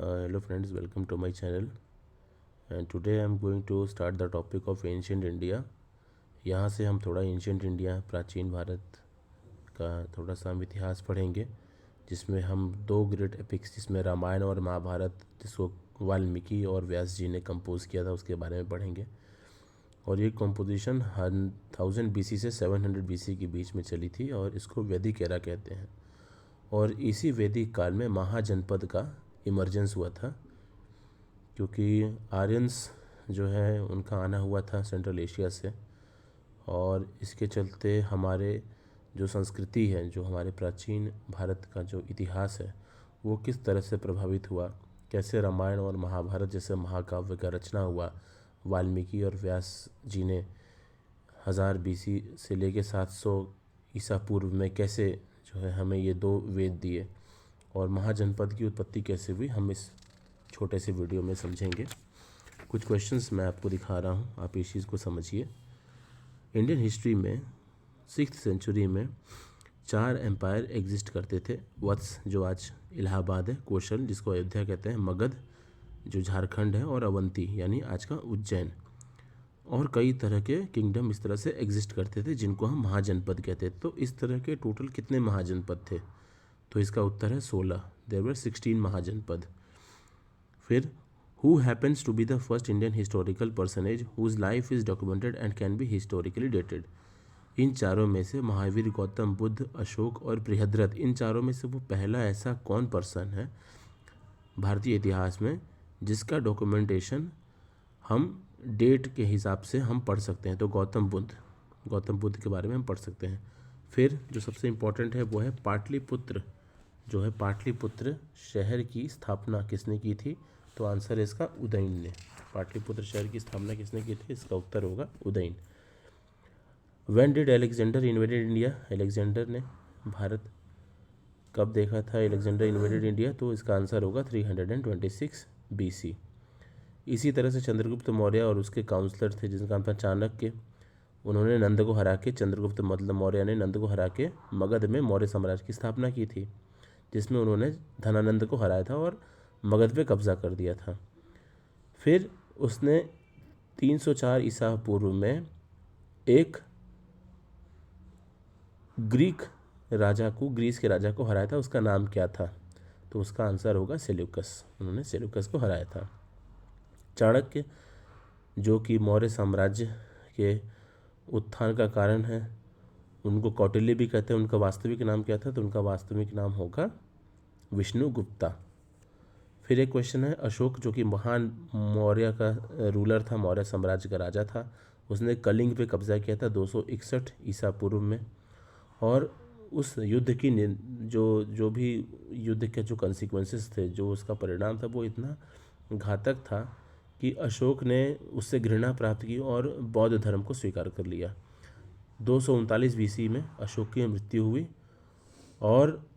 Hello friends, welcome to my channel. And today I am going to start the topic of ancient India. यहाँ से हम थोड़ा ancient India, प्राचीन भारत का थोड़ा सा हम इतिहास पढ़ेंगे, जिसमें हम दो ग्रेट एपिक्स जिसमें रामायण और महाभारत, जिसको वाल्मीकि और व्यास जी ने कंपोज किया था, उसके बारे में पढ़ेंगे। और ये कंपोजिशन 1000 BC से 700 BC के बीच में चली थी और इसको वैदिक एरा कहते हैं। और इसी वैदिक काल में महाजनपद का इमर्जेंस हुआ था, क्योंकि आर्यंस जो है उनका आना हुआ था सेंट्रल एशिया से, और इसके चलते हमारे जो संस्कृति है, जो हमारे प्राचीन भारत का जो इतिहास है, वो किस तरह से प्रभावित हुआ, कैसे रामायण और महाभारत जैसे महाकाव्य का रचना हुआ। वाल्मीकि और व्यास जी ने 1000 BC से लेके 700 ईसा पूर्व में कैसे जो है हमें ये दो वेद दिए, और महाजनपद की उत्पत्ति कैसे हुई, हम इस छोटे से वीडियो में समझेंगे। कुछ क्वेश्चंस मैं आपको दिखा रहा हूँ, आप इस चीज़ को समझिए। इंडियन हिस्ट्री में 6th सेंचुरी में 4 एम्पायर एग्जिस्ट करते थे। वत्स जो आज इलाहाबाद है, कौशल जिसको अयोध्या कहते हैं, मगध जो झारखंड है, और अवंती यानी आज का उज्जैन, और कई तरह के किंगडम इस तरह से एग्जिस्ट करते थे जिनको हम महाजनपद कहते थे। तो इस तरह के टोटल कितने महाजनपद थे? तो इसका उत्तर है 16। देयर वर 16 महाजनपद। फिर who happens to be the first Indian historical personage whose life is documented and can be historically dated? इन चारों में से महावीर, गौतम बुद्ध, अशोक और बृहद्रथ, इन चारों में से वो पहला ऐसा कौन पर्सन है भारतीय इतिहास में जिसका डॉक्यूमेंटेशन हम डेट के हिसाब से हम पढ़ सकते हैं? तो गौतम बुद्ध के बारे में हम पढ़ सकते हैं। फिर जो सबसे इम्पोर्टेंट है वो है पाटलिपुत्र, जो है पाटलिपुत्र शहर की स्थापना किसने की थी? तो आंसर है इसका उदयन ने। पाटलिपुत्र शहर की स्थापना किसने की थी? इसका उत्तर होगा Udayan. When did Alexander invaded India? Alexander ने भारत कब देखा था? अलेक्जेंडर इन्वेडेड इंडिया, तो इसका आंसर होगा 326 BC। इसी तरह से चंद्रगुप्त मौर्य और उसके काउंसलर थे जिनका नाम था चाणक्य, उन्होंने नंद को हरा के, चंद्रगुप्त मतलब मौर्य ने नंद को हरा के मगध में मौर्य साम्राज्य की स्थापना की थी, जिसमें उन्होंने धनानंद को हराया था और मगध पे कब्जा कर दिया था। फिर उसने 304 ईसा पूर्व में एक ग्रीस के राजा को हराया था, उसका नाम क्या था? तो उसका आंसर होगा सेल्यूकस, उन्होंने सेल्यूकस को हराया था। चाणक्य जो कि मौर्य साम्राज्य के उत्थान का कारण है, उनको कौटिल्य भी कहते हैं। उनका वास्तविक नाम क्या था? तो उनका वास्तविक नाम होगा विष्णुगुप्ता। फिर एक क्वेश्चन है, अशोक जो कि महान मौर्य का रूलर था, मौर्य साम्राज्य का राजा था, उसने कलिंग पे कब्जा किया था 261 ईसा पूर्व में, और उस युद्ध की जो भी युद्ध के जो कॉन्सिक्वेंसेस थे, जो उसका परिणाम था, वो इतना घातक था कि अशोक ने उससे घृणा प्राप्त की और बौद्ध धर्म को स्वीकार कर लिया। 239 BC में अशोक की मृत्यु हुई, और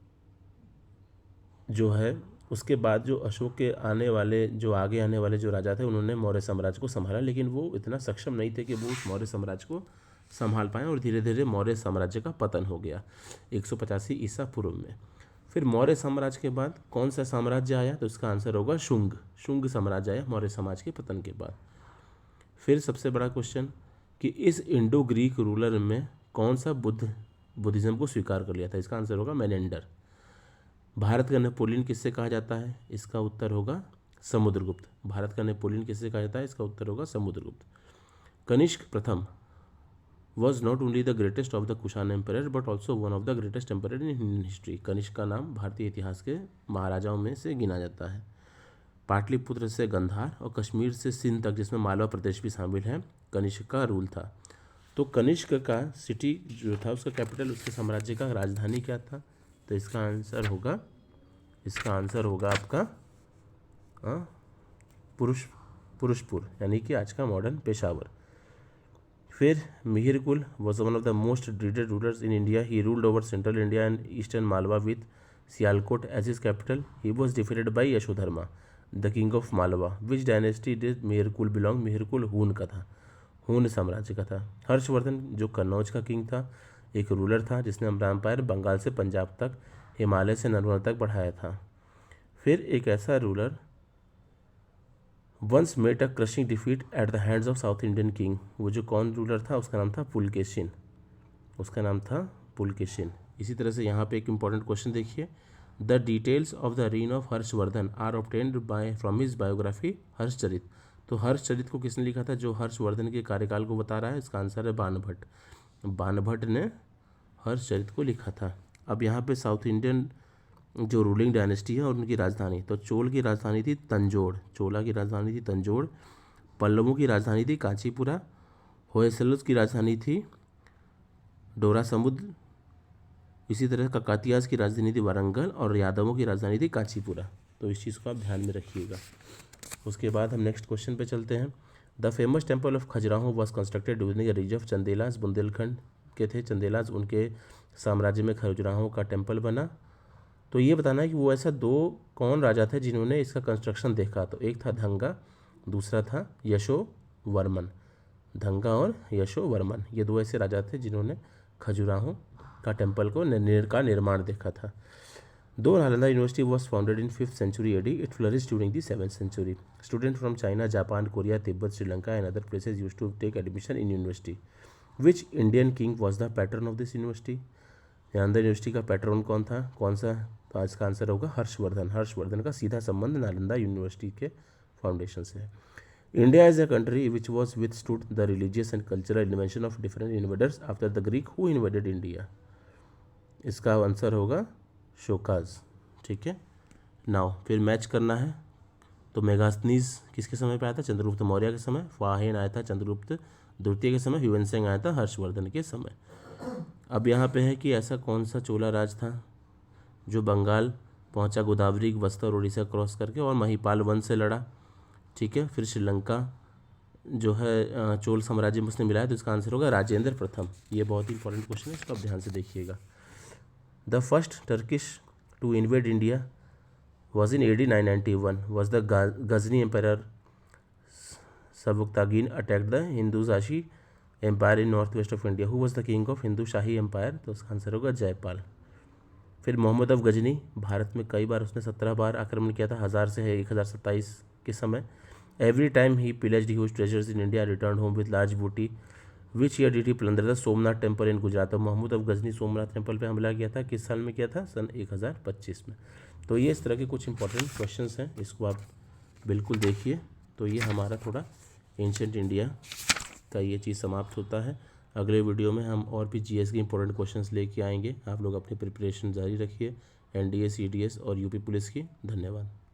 जो है उसके बाद जो अशोक के आगे आने वाले जो राजा थे, उन्होंने मौर्य साम्राज्य को संभाला, लेकिन वो इतना सक्षम नहीं थे कि वो उस मौर्य साम्राज्य को संभाल पाएँ, और धीरे धीरे मौर्य साम्राज्य का पतन हो गया 185 ईसा पूर्व में। फिर मौर्य साम्राज्य के बाद कौन सा साम्राज्य आया? तो इसका आंसर होगा शुंग साम्राज्य आया मौर्य समाज के पतन के बाद। फिर सबसे बड़ा क्वेश्चन कि इस इंडो ग्रीक रूलर में कौन सा बुद्धिज्म को स्वीकार कर लिया था? इसका आंसर होगा मेनेंडर। भारत का नेपोलियन किससे कहा जाता है? इसका उत्तर होगा समुद्रगुप्त। भारत का नेपोलियन किससे कहा जाता है? इसका उत्तर होगा समुद्रगुप्त। कनिष्क प्रथम was not only the greatest of the Kushan emperor but also one of the greatest emperor in Indian history। Kanishka का नाम भारतीय इतिहास के महाराजाओं में से गिना जाता है। पाटलिपुत्र से गंधार और कश्मीर से सिंध तक, जिसमें मालवा प्रदेश भी शामिल है, कनिष्क का रूल था। तो कनिष्क का सिटी जो था, उसका कैपिटल, उसके साम्राज्य का राजधानी क्या था? तो इसका आंसर होगा आपका पुरुषपुर, यानी कि आज का मॉडर्न पेशावर। फिर Mihirakula was one of the most dreaded rulers in India. He ruled over central India and eastern Malwa with Sialkot as his capital. He was defeated by Yashodharma the king of Malwa. Which dynasty did Mihirakula belong? Mihir कुल हून का था, हून साम्राज्य का था। हर्षवर्धन जो कन्नौज का किंग था, एक रूलर था जिसने अपना एम्पायर बंगाल से पंजाब तक, हिमालय से नर्मदा तक बढ़ाया था। फिर एक ऐसा ruler once met a crushing defeat at the hands of South Indian king. वो जो कौन रूलर था उसका नाम था पुलकेशिन, उसका नाम था पुलकेशिन। इसी तरह से यहाँ पे एक इंपॉर्टेंट क्वेश्चन देखिए, the details of the reign of Harshavardhana are obtained by from his biography Harshacharita. तो हर्षचरित को किसने लिखा था, जो हर्षवर्धन के कार्यकाल को बता रहा है, इसका आंसर है बाणभट्ट। बाणभट्ट ने हर्षचरित को लिखा था। अब यहाँ पे साउथ इंडियन जो रूलिंग डायनेस्टी है और उनकी राजधानी, तो चोल की राजधानी थी तंजोड़, चोला की राजधानी थी तंजोड़, पल्लवों की राजधानी थी कांचीपुरा, होयसलस की राजधानी थी डोरा समुद्र, इसी तरह ककातियास की राजधानी थी वारंगल और यादवों की राजधानी थी कांचीपुरा। तो इस चीज़ को आप ध्यान में रखिएगा। उसके बाद हम नेक्स्ट क्वेश्चन पे चलते हैं। The famous temple of Khajuraho was constructed during the रीज ऑफ चंदेलास। बुंदेलखंड के थे चंदेलास, उनके साम्राज्य में खजुराहो का टेम्पल बना। तो ये बताना है कि वो ऐसा दो कौन राजा थे जिन्होंने इसका कंस्ट्रक्शन देखा। तो एक था धंगा, दूसरा था यशोवर्मन। धंगा और यशोवर्मन, ये दो ऐसे राजा थे जिन्होंने खजुराहो का टेम्पल को का निर्माण देखा था। दो Nalanda university was founded in 5th century AD. It flourished during the 7th century. Student from China, Japan, Korea, Tibet, Sri Lanka and other places used to take admission in university. Which Indian king was the patron of this university. Nalanda university का patron कौन था, कौन सा। तो आज का answer होगा हर्षवर्धन। हर्षवर्धन का सीधा संबंध नालंदा यूनिवर्सिटी के फाउंडेशन से है। India is a country which was withstood the religious and cultural invention of different invaders after the Greek who invaded India. इसका आंसर होगा शोकाज। ठीक है, नाउ फिर मैच करना है। तो मेगास्थनीज किसके समय पे आया था, चंद्रगुप्त मौर्य के समय। फाहिन आया था चंद्रगुप्त द्वितीय के समय। ह्यूएन आया था हर्षवर्धन के समय। अब यहाँ पे है कि ऐसा कौन सा चोला राज था जो बंगाल पहुँचा, गोदावरी, बस्तर, उड़ीसा क्रॉस करके, और महिपाल वन से लड़ा। ठीक है, फिर श्रीलंका जो है चोल साम्राज्य में उसने मिलाया, तो इसका आंसर होगा राजेंद्र प्रथम। ये बहुत ही इंपॉर्टेंट क्वेश्चन है, इसको आप ध्यान से देखिएगा। The first Turkish to invade India was in AD 991. Was the Ghazni Emperor Sabuktagin attacked the Hindu Shahi Empire in northwest of India? Who was the king of Hindu Shahi Empire? तो उसका answer होगा जयपाल। फिर Mohammad of Ghazni, Bharat में कई बार उसने 17 बार आक्रमण किया था, 1000 से 1027 के समय। Every time he pillaged huge treasures in India return home with large booty. Which year did he plunder the Somnath temple in Gujarat. Mohammad of Ghazni Somnath temple पे हमला किया था, किस साल में किया था, सन 1025 में। तो ये इस तरह के कुछ इंपॉर्टेंट क्वेश्चंस हैं, इसको आप बिल्कुल देखिए। तो ये हमारा थोड़ा एंशिएंट इंडिया का ये चीज़ समाप्त होता है। अगले वीडियो में हम और भी जीएस के इंपॉर्टेंट क्वेश्चंस लेके आएंगे। आप लोग अपनी प्रिपरेशन जारी रखिए, एनडीए, सीडीएस और यूपी पुलिस की। धन्यवाद।